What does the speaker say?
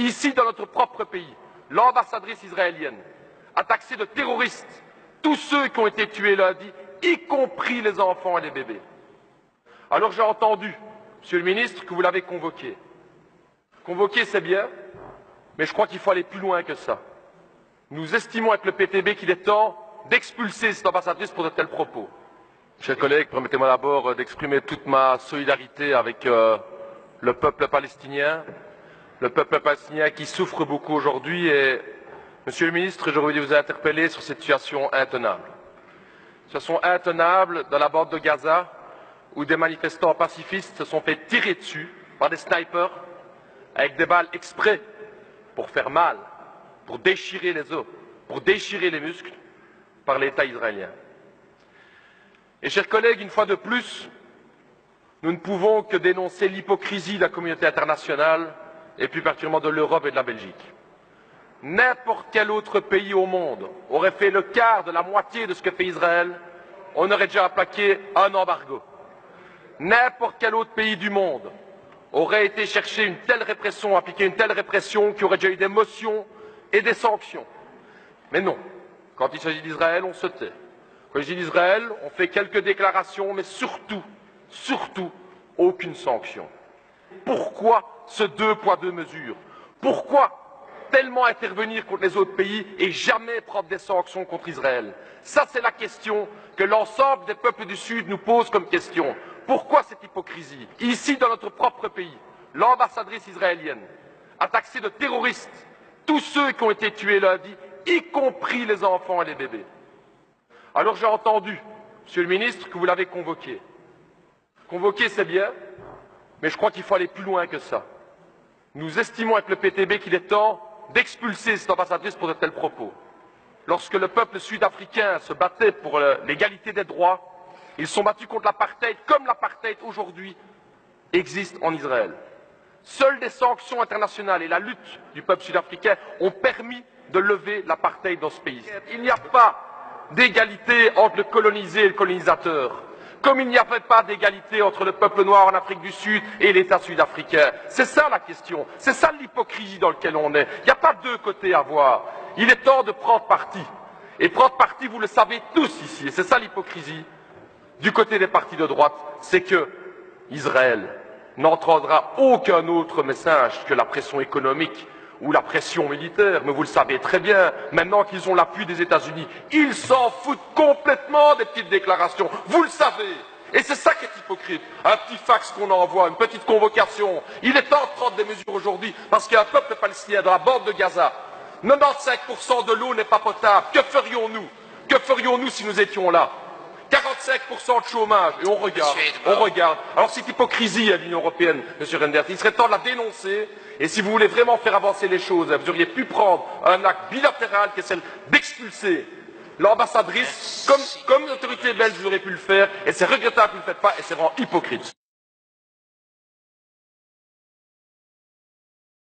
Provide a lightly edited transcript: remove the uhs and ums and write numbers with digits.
Ici, dans notre propre pays, l'ambassadrice israélienne a taxé de terroristes tous ceux qui ont été tués lundi, y compris les enfants et les bébés. Alors j'ai entendu, Monsieur le ministre, que vous l'avez convoqué. Convoquer, c'est bien, mais je crois qu'il faut aller plus loin que ça. Nous estimons avec le PTB qu'il est temps d'expulser cette ambassadrice pour de tels propos. Chers collègues, permettez-moi d'abord d'exprimer toute ma solidarité avec le peuple palestinien qui souffre beaucoup aujourd'hui. Et, Monsieur le ministre, j'aurais voulu vous interpeller sur cette situation intenable. Situation intenable dans la bande de Gaza, où des manifestants pacifistes se sont fait tirer dessus par des snipers avec des balles exprès pour faire mal, pour déchirer les os, pour déchirer les muscles par l'État israélien. Et chers collègues, une fois de plus, nous ne pouvons que dénoncer l'hypocrisie de la communauté internationale et plus particulièrement de l'Europe et de la Belgique. N'importe quel autre pays au monde aurait fait le quart de la moitié de ce que fait Israël, on aurait déjà appliqué un embargo. N'importe quel autre pays du monde aurait été chercher une telle répression, appliquer une telle répression, qui aurait déjà eu des motions et des sanctions. Mais non, quand il s'agit d'Israël, on se tait. Quand il s'agit d'Israël, on fait quelques déclarations, mais surtout, aucune sanction. Pourquoi ce deux poids, deux mesures? Pourquoi tellement intervenir contre les autres pays et jamais prendre des sanctions contre Israël? Ça, c'est la question que l'ensemble des peuples du Sud nous pose comme question. Pourquoi cette hypocrisie? Ici, dans notre propre pays, l'ambassadrice israélienne a taxé de terroristes tous ceux qui ont été tués lundi, y compris les enfants et les bébés. Alors j'ai entendu, Monsieur le ministre, que vous l'avez convoqué. Convoquer, c'est bien, mais je crois qu'il faut aller plus loin que ça. Nous estimons avec le PTB qu'il est temps d'expulser cette ambassadrice pour de tels propos. Lorsque le peuple sud-africain se battait pour l'égalité des droits, ils sont battus contre l'apartheid, comme l'apartheid aujourd'hui existe en Israël. Seules des sanctions internationales et la lutte du peuple sud-africain ont permis de lever l'apartheid dans ce pays. Il n'y a pas d'égalité entre le colonisé et le colonisateur, comme il n'y avait pas d'égalité entre le peuple noir en Afrique du Sud et l'État sud-africain. C'est ça la question, c'est ça l'hypocrisie dans laquelle on est. Il n'y a pas deux côtés à voir. Il est temps de prendre parti. Et prendre parti, vous le savez tous ici, et c'est ça l'hypocrisie. Du côté des partis de droite, c'est que Israël n'entendra aucun autre message que la pression économique ou la pression militaire, mais vous le savez très bien, maintenant qu'ils ont l'appui des États-Unis, ils s'en foutent complètement des petites déclarations, vous le savez. Et c'est ça qui est hypocrite, un petit fax qu'on envoie, une petite convocation. Il est temps de prendre des mesures aujourd'hui, parce qu'il y a un peuple palestinien dans la bande de Gaza. 95% de l'eau n'est pas potable. Que ferions-nous? Que ferions-nous si nous étions là? 45% de chômage, et on regarde. Alors cette hypocrisie à l'Union européenne, M. Reynders, il serait temps de la dénoncer, et si vous voulez vraiment faire avancer les choses, vous auriez pu prendre un acte bilatéral qui est celle d'expulser l'ambassadrice, comme l'autorité belge vous auriez pu le faire, et c'est regrettable que vous ne le faites pas, et c'est vraiment hypocrite.